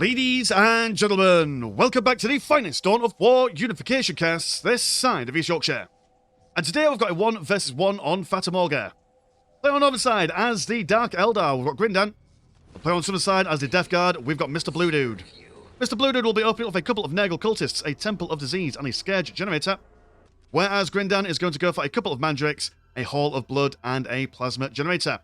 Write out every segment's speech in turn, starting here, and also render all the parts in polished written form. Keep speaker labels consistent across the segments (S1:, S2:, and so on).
S1: Ladies and gentlemen, welcome back to the finest Dawn of War Unification casts this side of East Yorkshire. And today we've got a 1 versus 1 on Fatamorga. Play on the other side as the Dark Eldar, we've got Grindan. Play on the other side as the Death Guard, we've got MrBlueDude. MrBlueDude will be opening up with a couple of Nurgle cultists, a Temple of Disease and a Scourge generator. Whereas Grindan is going to go for a couple of Mandrakes, a Hall of Blood and a Plasma generator.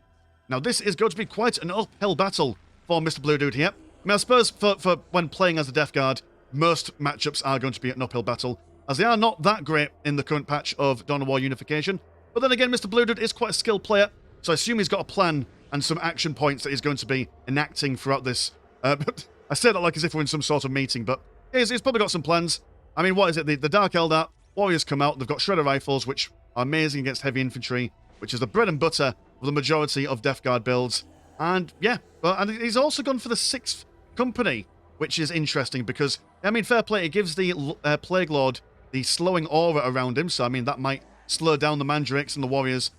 S1: Now this is going to be quite an uphill battle for MrBlueDude here. I mean, I suppose for when playing as the Death Guard, most matchups are going to be an uphill battle, as they are not that great in the current patch of Dawn of War Unification. But then again, MrBlueDude is quite a skilled player, so I assume he's got a plan and some action points that he's going to be enacting throughout this. I say that like as if we're in some sort of meeting, but he's probably got some plans. I mean, what is it? The Dark Eldar warriors come out, they've got Shredder rifles, which are amazing against heavy infantry, which is the bread and butter of the majority of Death Guard builds. And yeah, and he's also gone for the 6th company, which is interesting because, I mean, fair play, it gives the Plague Lord the slowing aura around him, so I mean, that might slow down the Mandrakes and the warriors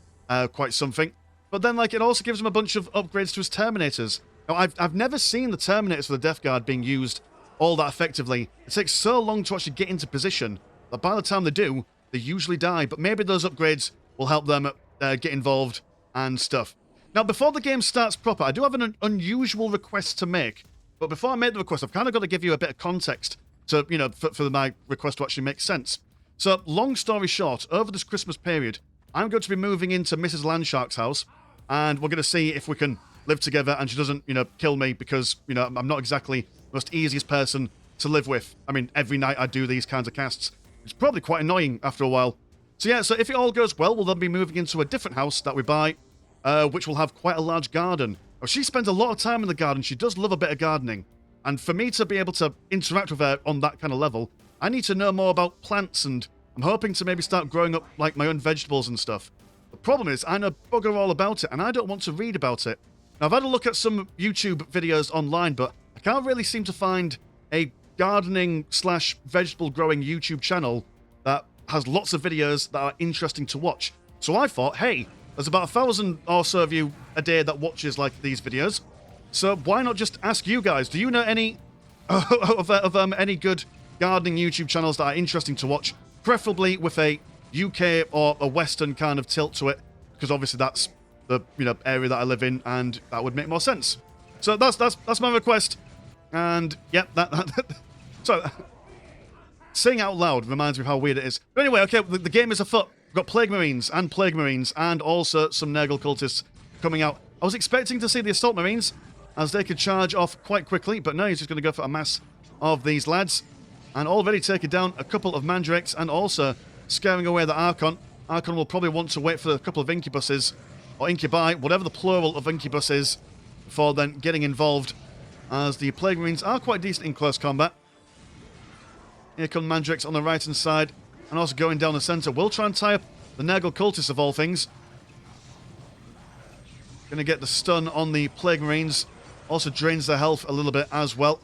S1: quite something. But then, like, it also gives him a bunch of upgrades to his Terminators. Now, I've never seen the Terminators for the Death Guard being used all that effectively. It takes so long to actually get into position that by the time they do, they usually die. But maybe those upgrades will help them get involved and stuff. Now, before the game starts proper, I do have an unusual request to make. But before I make the request, I've kind of got to give you a bit of context to, you know, for my request to actually make sense. So, long story short, over this Christmas period, I'm going to be moving into Mrs. Landshark's house, and we're going to see if we can live together and she doesn't, you know, kill me because, you know, I'm not exactly the most easiest person to live with. I mean, every night I do these kinds of casts. It's probably quite annoying after a while. So yeah, so if it all goes well, we'll then be moving into a different house that we buy, which will have quite a large garden. Now, she spends a lot of time in the garden. She does love a bit of gardening. And for me to be able to interact with her on that kind of level, I need to know more about plants, and I'm hoping to maybe start growing up like my own vegetables and stuff. The problem is, I know bugger all about it, and I don't want to read about it. Now, I've had a look at some YouTube videos online, but I can't really seem to find a gardening / vegetable growing YouTube channel that has lots of videos that are interesting to watch. So I thought, hey, there's about 1,000 or so of you a day that watches like these videos. So why not just ask you guys? Do you know any of any good gardening YouTube channels that are interesting to watch? Preferably with a UK or a Western kind of tilt to it, because obviously that's the, you know, area that I live in, and that would make more sense. So that's my request. And yeah, so saying out loud reminds me of how weird it is. But anyway, okay, the game is afoot. We've got Plague Marines, and also some Nurgle cultists coming out. I was expecting to see the Assault Marines, as they could charge off quite quickly, but no, he's just going to go for a mass of these lads. And already taking down a couple of Mandrakes, and also scaring away the Archon. Archon will probably want to wait for a couple of Incubuses, or Incubi, whatever the plural of Incubus is, before then getting involved, as the Plague Marines are quite decent in close combat. Here come Mandrakes on the right-hand side, and also going down the centre. We'll try and tie up the Nurgle cultists of all things. Going to get the stun on the Plague Marines. Also drains their health a little bit as well.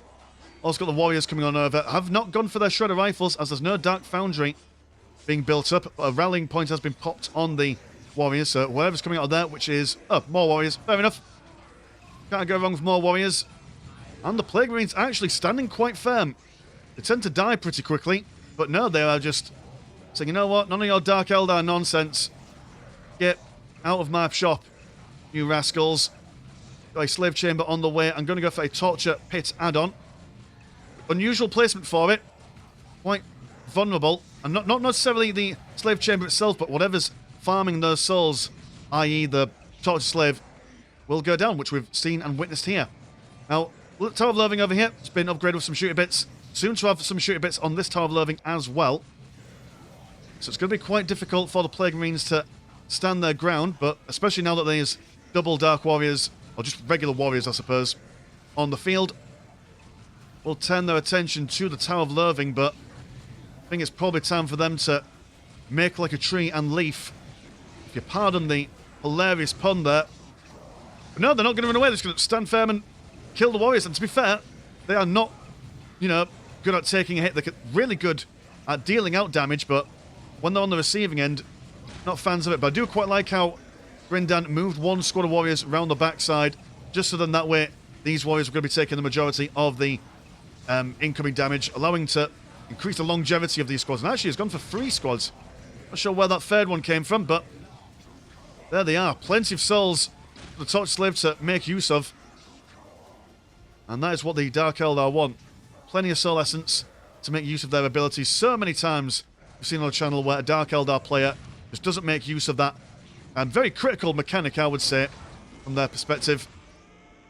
S1: Also got the Warriors coming on over. Have not gone for their Shredder rifles, as there's no Dark Foundry being built up. A rallying point has been popped on the Warriors, so whatever's coming out of there, which is... Oh, more Warriors. Fair enough. Can't go wrong with more Warriors. And the Plague Marines actually standing quite firm. They tend to die pretty quickly, but no, they are just saying, you know what, none of your Dark Eldar nonsense. Get out of my shop, you rascals. Got a Slave Chamber on the way. I'm going to go for a Torture Pit add-on. Unusual placement for it. Quite vulnerable. And not necessarily the Slave Chamber itself, but whatever's farming those souls, i.e. the Torture Slave, will go down, which we've seen and witnessed here. Now, Tower of Loathing over here. It's been upgraded with some shooter bits. Soon to have some shooter bits on this Tower of Loathing as well. So it's going to be quite difficult for the Plague Marines to stand their ground, but especially now that there's double Dark Warriors, or just regular Warriors, I suppose, on the field. We'll turn their attention to the Tower of Loathing, but I think it's probably time for them to make like a tree and leaf. If you pardon the hilarious pun there. But no, they're not going to run away. They're just going to stand firm and kill the Warriors. And to be fair, they are not, you know, good at taking a hit. They're really good at dealing out damage, but when they're on the receiving end, not fans of it. But I do quite like how Grindan moved one squad of Warriors around the backside, just so then that way these Warriors are going to be taking the majority of the incoming damage, allowing to increase the longevity of these squads. And actually, it's gone for 3 squads. Not sure where that third one came from, but there they are. Plenty of souls for the Torch Slave to make use of. And that is what the Dark Eldar want. Plenty of soul essence to make use of their abilities. So many times we've seen on the channel where a Dark Eldar player just doesn't make use of that very critical mechanic, I would say, from their perspective.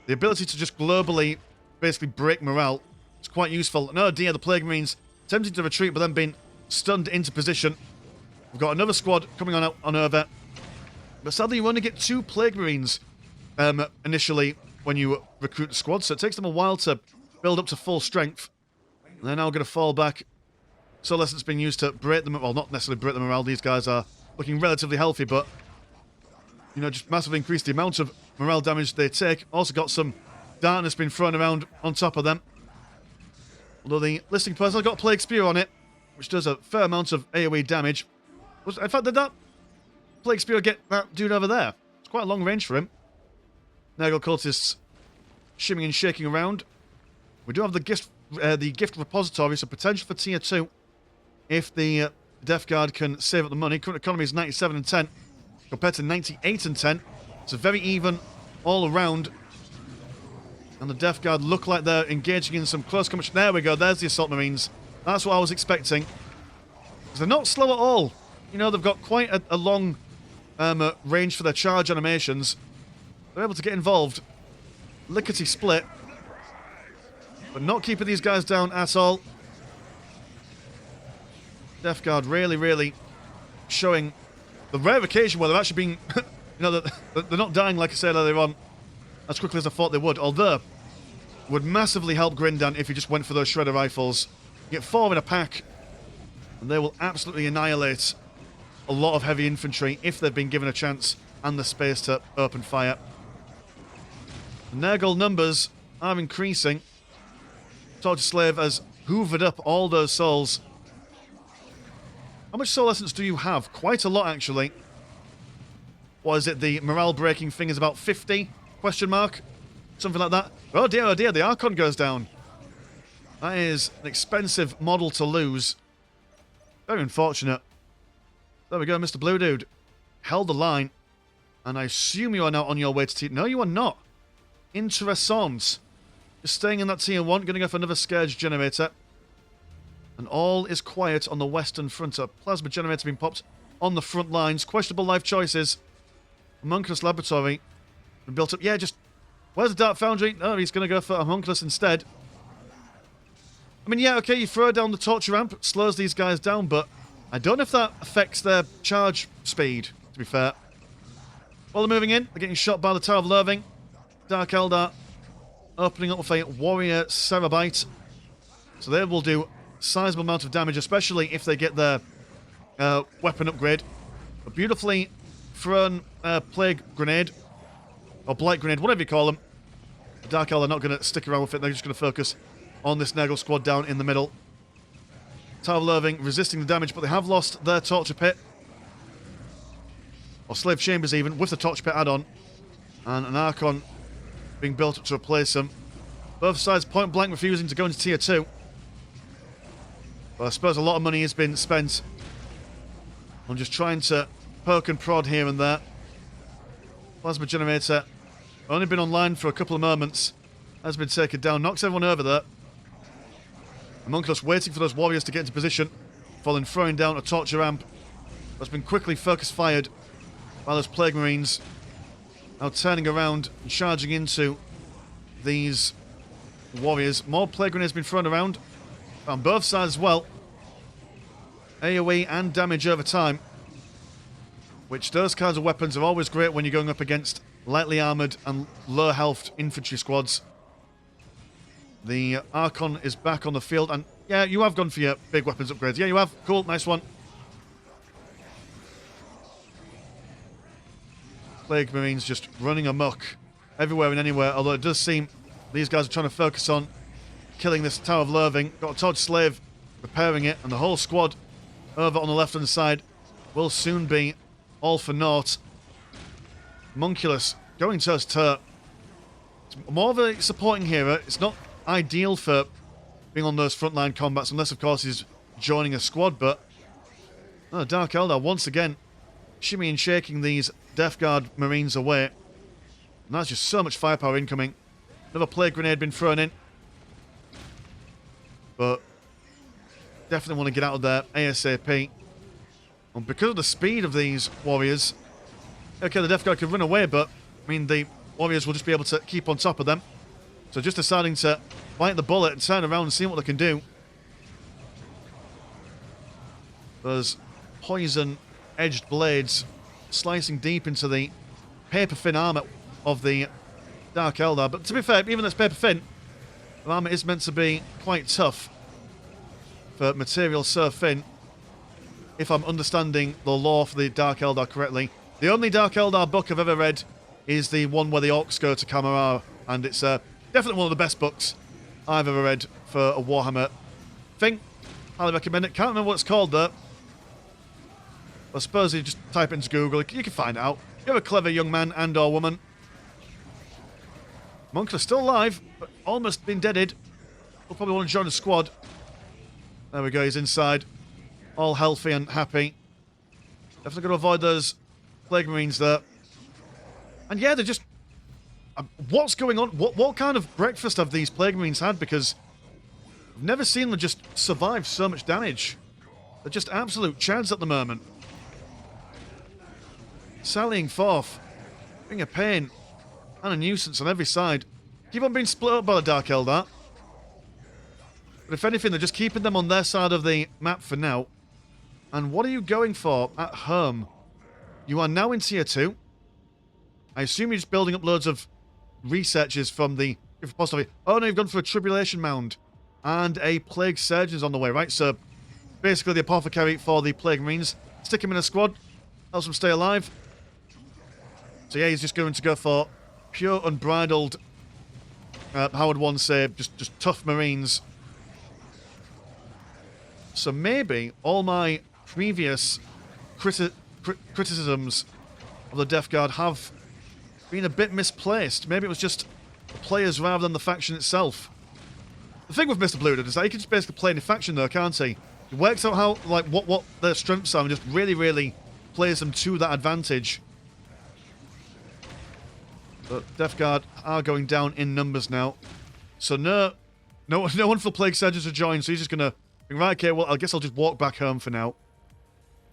S1: The ability to just globally basically break morale is quite useful. And oh dear, the Plague Marines attempting to retreat but then being stunned into position. We've got another squad coming on over. But sadly, you only get 2 Plague Marines initially when you recruit the squad, so it takes them a while to build up to full strength. And they're now going to fall back. Soul Essence being used to break them, well, not necessarily break the morale. These guys are looking relatively healthy, but, you know, just massively increase the amount of morale damage they take. Also got some darkness being thrown around on top of them. Although the listing person has got a Plague Spear on it, which does a fair amount of AoE damage. In fact, did that Plague Spear get that dude over there? It's quite a long range for him. Nurgle cultists shimming and shaking around. We do have the gift repository, so potential for tier 2 if the Death Guard can save up the money. Current economy is 97 and 10 compared to 98 and 10. It's a very even all around. And the Death Guard look like they're engaging in some close combat. There we go, there's the Assault Marines. That's what I was expecting. Because they're not slow at all. You know, they've got quite a long range for their charge animations. They're able to get involved. Lickety split. But not keeping these guys down at all. Death Guard really, really showing the rare occasion where they're actually being, you know, they're not dying, like I said earlier on, as quickly as I thought they would. Although, it would massively help Grindan if he just went for those Shredder rifles. You get 4 in a pack, and they will absolutely annihilate a lot of heavy infantry if they've been given a chance and the space to open fire. The Nurgle numbers are increasing. Torch Slave has hoovered up all those souls. How much soul essence do you have? Quite a lot, actually. What is it? The morale breaking thing is about 50? Question mark? Something like that. Oh dear, the Archon goes down. That is an expensive model to lose. Very unfortunate. There we go, MrBlueDude. Held the line. And I assume you are now on your way to tier... No, you are not. Interessant. Just staying in that tier 1. Going to go for another Scourge Generator. And all is quiet on the western front. A Plasma Generator being popped on the front lines. Questionable life choices. Homunculus Laboratory. Been built up. Yeah, just... Where's the Dark Foundry? No, he's going to go for Homunculus instead. I mean, yeah, okay, you throw down the torture ramp. Slows these guys down, but... I don't know if that affects their charge speed, to be fair. While they're moving in, they're getting shot by the Tower of Loathing. Dark Eldar opening up with a Warrior Cerebite. So they will do a sizable amount of damage, especially if they get their weapon upgrade. A beautifully thrown Plague Grenade, or Blight Grenade, whatever you call them. The Dark Eldar are not going to stick around with it, they're just going to focus on this Nurgle squad down in the middle. Tower of Loathing resisting the damage, but they have lost their Torture Pit. Or Slave Chambers even, with the Torture Pit add-on. And an Archon being built up to replace them. Both sides point blank refusing to go into tier 2. But I suppose a lot of money has been spent on just trying to poke and prod here and there. Plasma Generator, only been online for a couple of moments. Has been taken down, knocks everyone over there. Homunculus waiting for those warriors to get into position, following throwing down a torture ramp that's been quickly focus fired by those Plague Marines. Now turning around and charging into these warriors. More Plague Grenades been thrown around on both sides as well. AoE and damage over time, which those kinds of weapons are always great when you're going up against lightly armoured and low health infantry squads. The Archon is back on the field, and yeah, you have gone for your big weapons upgrades. Yeah, you have. Cool, nice one. Plague Marines just running amok everywhere and anywhere, although it does seem these guys are trying to focus on killing this Tower of Loathing. Got a Torch Slave repairing it, and the whole squad over on the left-hand side will soon be all for naught. Homunculus going toe-to-toe. It's more of a supporting hero. It's not ideal for being on those frontline combats, unless, of course, he's joining a squad. But Dark Eldar, once again, shimmy and shaking these Death Guard Marines away. And that's just so much firepower incoming. Another plague grenade been thrown in. But definitely want to get out of there ASAP. And because of the speed of these warriors, okay, the Death Guard can run away, but, I mean, the warriors will just be able to keep on top of them. So just deciding to bite the bullet and turn around and see what they can do. Those poison-edged blades slicing deep into the paper-thin armor of the Dark Eldar. But to be fair, even though it's paper-thin, the armor is meant to be quite tough for material so thin, if I'm understanding the lore for the Dark Eldar correctly. The only Dark Eldar book I've ever read is the one where the orcs go to Camarara, and it's definitely one of the best books I've ever read for a Warhammer thing. Highly recommend it. Can't remember what it's called though. I suppose you just type it into Google, you can find out. You're a clever young man and or woman. Monks are still alive, but almost been deaded. We'll probably want to join a squad. There we go, he's inside. All healthy and happy. Definitely going to avoid those Plague Marines there. And yeah, they're just... what's going on? What kind of breakfast have these Plague Marines had? Because I've never seen them just survive so much damage. They're just absolute chads at the moment. Sallying forth. Being a pain. And a nuisance on every side. Keep on being split up by the Dark Eldar. But if anything, they're just keeping them on their side of the map for now. And what are you going for at home? You are now in Tier 2. I assume you're just building up loads of researches from the... Oh no, you've gone for a Tribulation Mound. And a Plague Surgeon's on the way, right? So, basically the Apothecary for the Plague Marines. Stick him in a squad. Helps them stay alive. So yeah, he's just going to go for pure, unbridled... how would one say? Just tough Marines. So maybe all my previous criticisms of the Death Guard have been a bit misplaced. Maybe it was just the players rather than the faction itself. The thing with MrBlueDude is that he can just basically play any faction though, can't he? He works out how, like, what their strengths are and just really plays them to that advantage. But Death Guard are going down in numbers now. So no one for the Plague Surgeons to join, so he's just going to... Right, okay, well, I guess I'll just walk back home for now.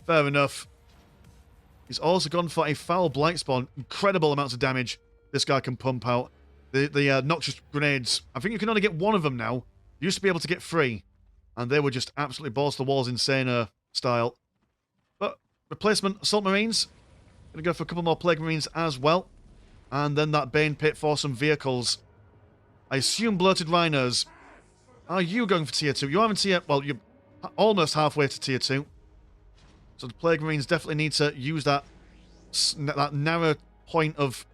S1: Fair enough. He's also gone for a Foul Blight Spawn. Incredible amounts of damage this guy can pump out. The noxious grenades. I think you can only get one of them now. You used to be able to get 3. And they were just absolutely balls to the walls insane style. But replacement Assault Marines. Going to go for a couple more Plague Marines as well. And then that Bane Pit for some vehicles. I assume Bloated Rhinos. Are you going for Tier 2? You are in Tier... Well, you're almost halfway to Tier 2. So the Plague Marines definitely need to use that narrow point of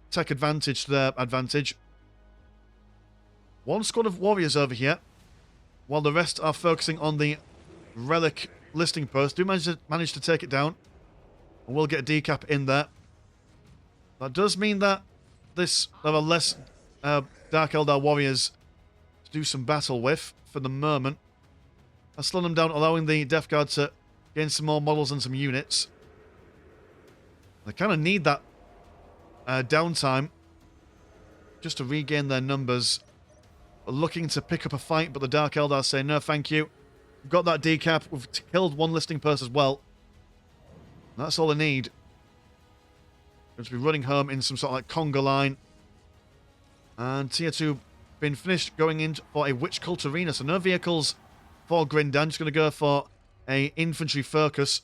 S1: tech advantage to their advantage. One squad of warriors over here. While the rest are focusing on the relic listing post. Do manage to take it down. And we'll get a decap in there. That does mean that there are less Dark Eldar warriors to do some battle with for the moment. I'll slow them down, allowing the Death Guard to gain some more models and some units. They kind of need that downtime just to regain their numbers. We're looking to pick up a fight, but the Dark Eldar say no, thank you. We've got that decap. We've killed one listing post as well. That's all they need. Going to be running home in some sort of like conga line. And Tier 2 been finished, going in for a Witch Cult Arena. So no vehicles for Grindan. Just going to go for a infantry focus.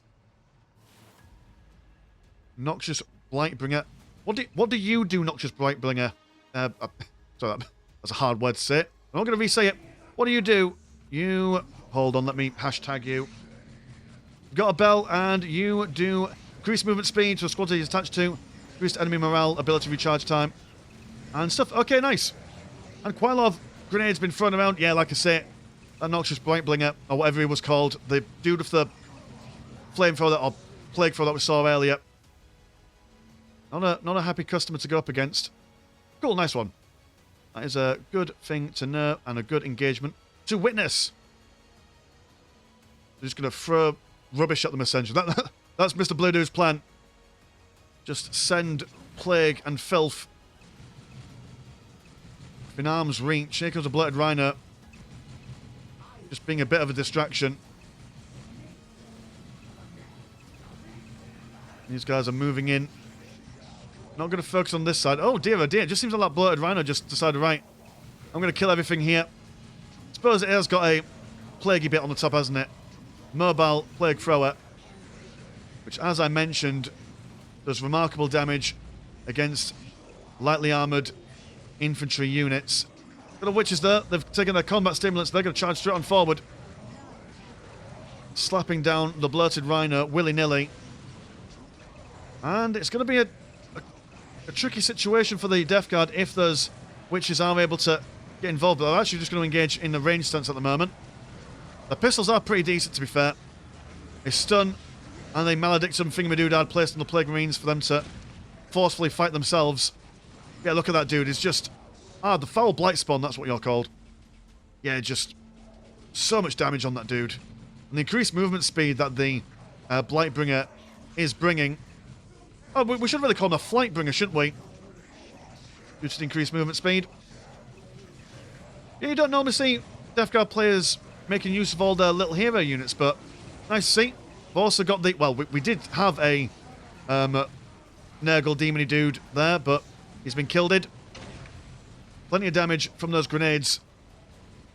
S1: Noxious Blightbringer. What do you do, Noxious Blightbringer? Sorry, that's a hard word to say. I'm not going to re-say it. What do you do? You... Hold on, let me hashtag you. You've got a bell, and you do increased movement speed to a squad that is attached to. Increased enemy morale, ability recharge time, and stuff. Okay, nice. And quite a lot of grenades been thrown around. Yeah, like I say, that Noxious Blightbringer, or whatever he was called, the dude with the flamethrower or plague thrower that we saw earlier. Not a happy customer to go up against. Cool, nice one. That is a good thing to know and a good engagement. to witness. They're just going to throw rubbish at them, essentially. That's MrBlueDude's plan. Just send plague and filth in arm's reach. Here comes a bloated rhino. Just being a bit of a distraction. These guys are moving in. Not going to focus on this side. Oh dear, oh dear. It just seems like that bloated rhino just decided, right, I'm going to kill everything here. Suppose it has got a plaguey bit on the top, hasn't it? Mobile plague thrower. Which, as I mentioned, does remarkable damage against lightly armoured infantry units. Got the witches there. They've taken their combat stimulants. They're going to charge straight on forward. Slapping down the bloated rhino willy-nilly. And it's going to be a tricky situation for the Death Guard if those witches are able to get involved. But they're actually just going to engage in the range stance at the moment. The pistols are pretty decent, to be fair. A stun and a maledictum thingamajiggy placed on the Plague Marines for them to forcefully fight themselves. Yeah, look at that dude. He's just... Ah, the Foul Blight Spawn, that's what you're called. Yeah, just so much damage on that dude. And the increased movement speed that the Blightbringer is bringing... Oh, we should really call him a Flightbringer, shouldn't we? Due to the increased movement speed. Yeah, you don't normally see Death Guard players making use of all their little hero units, but nice to see. We've also got the... Well, we did have a Nurgle Demony dude there, but he's been killed. Plenty of damage from those grenades.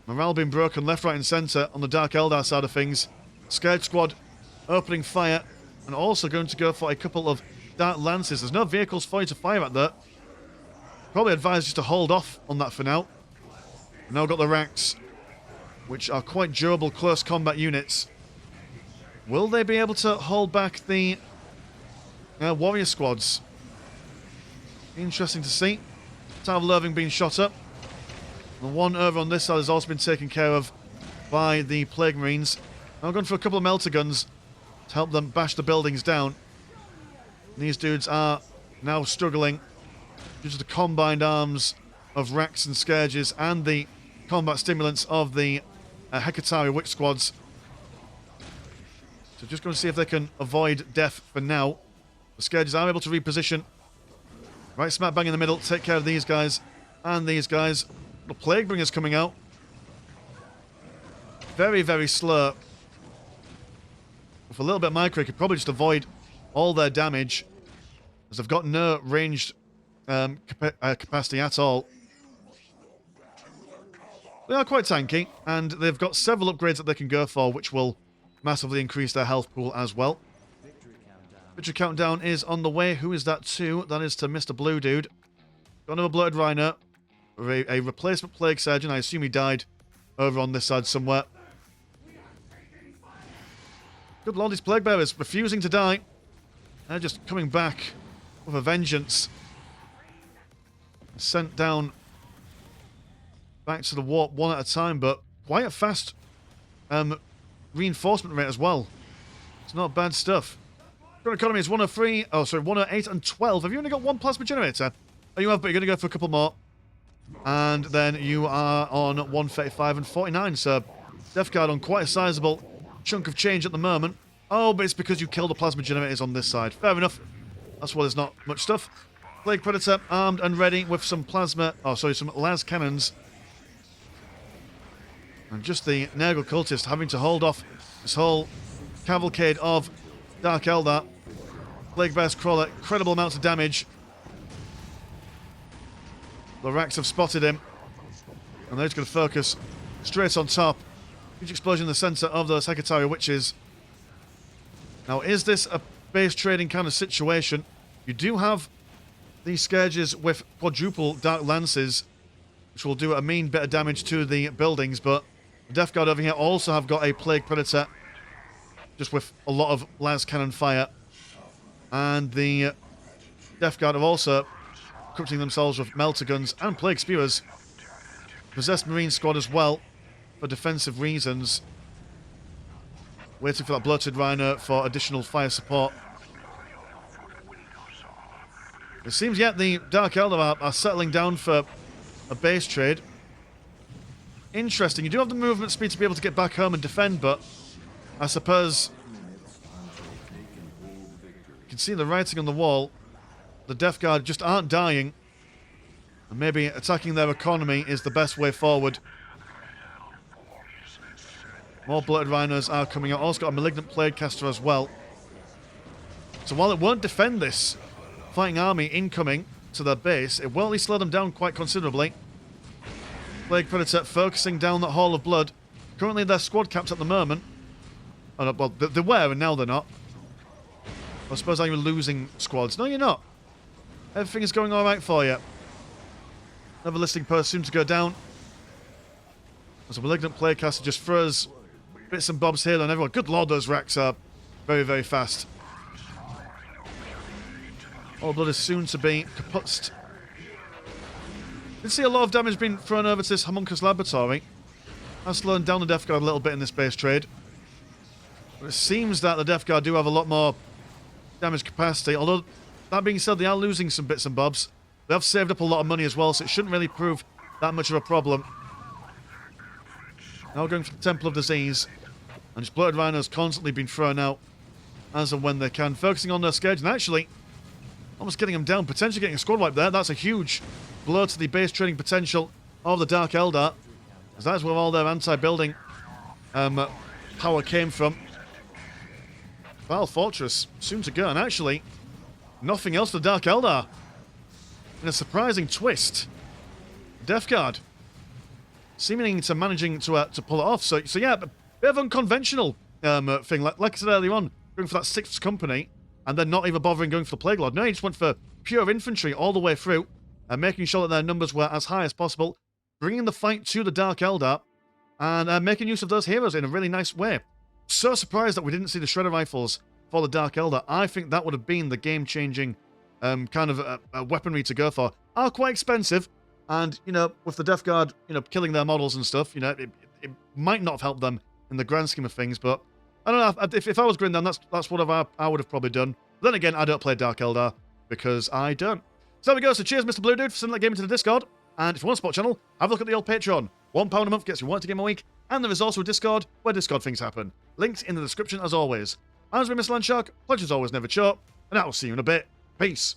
S1: Morale being broken left, right and centre on the Dark Eldar side of things. Scourge Squad opening fire and also going to go for a couple of Dark Lances. There's no vehicles for you to fire at that. Probably advise just to hold off on that for now. We've now got the Racks, which are quite durable close combat units. Will they be able to hold back the warrior squads? Interesting to see. Tower of Loathing being shot up. The one over on this side has also been taken care of by the Plague Marines. Now going for a couple of melter guns to help them bash the buildings down. These dudes are now struggling due to the combined arms of Racks and Scourges and the combat stimulants of the Hekatari Witch Squads. So just going to see if they can avoid death for now. The Scourges are able to reposition. Right smack bang in the middle, take care of these guys and these guys. The Plaguebringers coming out. Very, very slow. With a little bit of micro, you could probably just avoid all their damage, as they've got no ranged capacity at all. They are quite tanky, and they've got several upgrades that they can go for, which will massively increase their health pool as well. Victory countdown is on the way. Who is that to? That is to MrBlueDude. Got another bloated rhino. A replacement plague surgeon. I assume he died over on this side somewhere. Good lord, these plague bearers refusing to die. They're just coming back with a vengeance. Sent down back to the warp one at a time, but quite a fast reinforcement rate as well. It's not bad stuff. Current economy is 103. Oh, sorry, 108 and 12. Have you only got one plasma generator? Oh, you have, but you're going to go for a couple more. And then you are on 135 and 49. So, Death Guard on quite a sizable chunk of change at the moment. Oh, but it's because you killed the plasma generators on this side. Fair enough. That's why there's not much stuff. Plague Predator armed and ready with some plasma... Oh, sorry, some las cannons. And just the Nurgle cultist having to hold off this whole cavalcade of Dark Eldar. Plague Bear's Crawler, incredible amounts of damage. The Racks have spotted him. And they're just going to focus straight on top. Huge explosion in the centre of those Hekatari Witches. Now, is this a base trading kind of situation? You do have these Scourges with quadruple Dark Lances, which will do a mean bit of damage to the buildings, but the Death Guard over here also have got a Plague Predator, just with a lot of las cannon fire. And the Death Guard are also equipping themselves with melter guns and Plague Spewers. Possessed Marine Squad as well, for defensive reasons. Waiting for that bloated rhino for additional fire support. It seems yet the Dark Eldar are settling down for a base trade. interesting. You do have the movement speed to be able to get back home and defend, but I suppose you can see the writing on the wall. The Death Guard just aren't dying. And maybe attacking their economy is the best way forward. More bloated rhinos are coming out. Also got a malignant plague caster as well. So while it won't defend this fighting army incoming to their base, it will at least slow them down quite considerably. Plague Predator focusing down that Hall of Blood. Currently they're squad capped at the moment. Oh, no, well, they were and now they're not. I suppose I'm losing squads. No, you're not. Everything is going alright for you. Another listing post soon to go down. As a malignant plague caster just throws bits and bobs here on everyone. Good lord, those racks are very, very fast. All blood is soon to be kaputzed. Did see a lot of damage being thrown over to this homunculus laboratory. That's slowing down the Death Guard a little bit in this base trade. But it seems that the Death Guard do have a lot more damage capacity. Although, that being said, they are losing some bits and bobs. They have saved up a lot of money as well, so it shouldn't really prove that much of a problem. Now going for the Temple of Disease. And just bloated rhinos constantly being thrown out as and when they can. Focusing on their scourge and actually almost getting them down. Potentially getting a squad wipe there. That's a huge blow to the base trading potential of the Dark Eldar. As that is where all their anti-building power came from. Battle Fortress soon to go. And actually, nothing else for the Dark Eldar. In a surprising twist, Death Guard seeming to managing to pull it off. So yeah, a bit of unconventional thing. Like I said earlier on, going for that 6th company and then not even bothering going for the Plague Lord. No, he just went for pure infantry all the way through and making sure that their numbers were as high as possible, bringing the fight to the Dark Eldar and making use of those heroes in a really nice way. So surprised that we didn't see the Shredder Rifles for the Dark Eldar. I think that would have been the game-changing kind of weaponry to go for. Are quite expensive, and, you know, with the Death Guard, you know, killing their models and stuff, you know, it might not have helped them in the grand scheme of things, but I don't know, if I was Grindan, that's what I would have probably done. But then again, I don't play Dark Eldar, because I don't. So there we go, so cheers MrBlueDude for sending that game into the Discord, and if you want to support the channel, have a look at the old Patreon. £1 a month gets you one game a week, and there is also a Discord where Discord things happen. Links in the description as always. I'm Mr. Landshark, pleasure as always never short, and I will see you in a bit. Peace.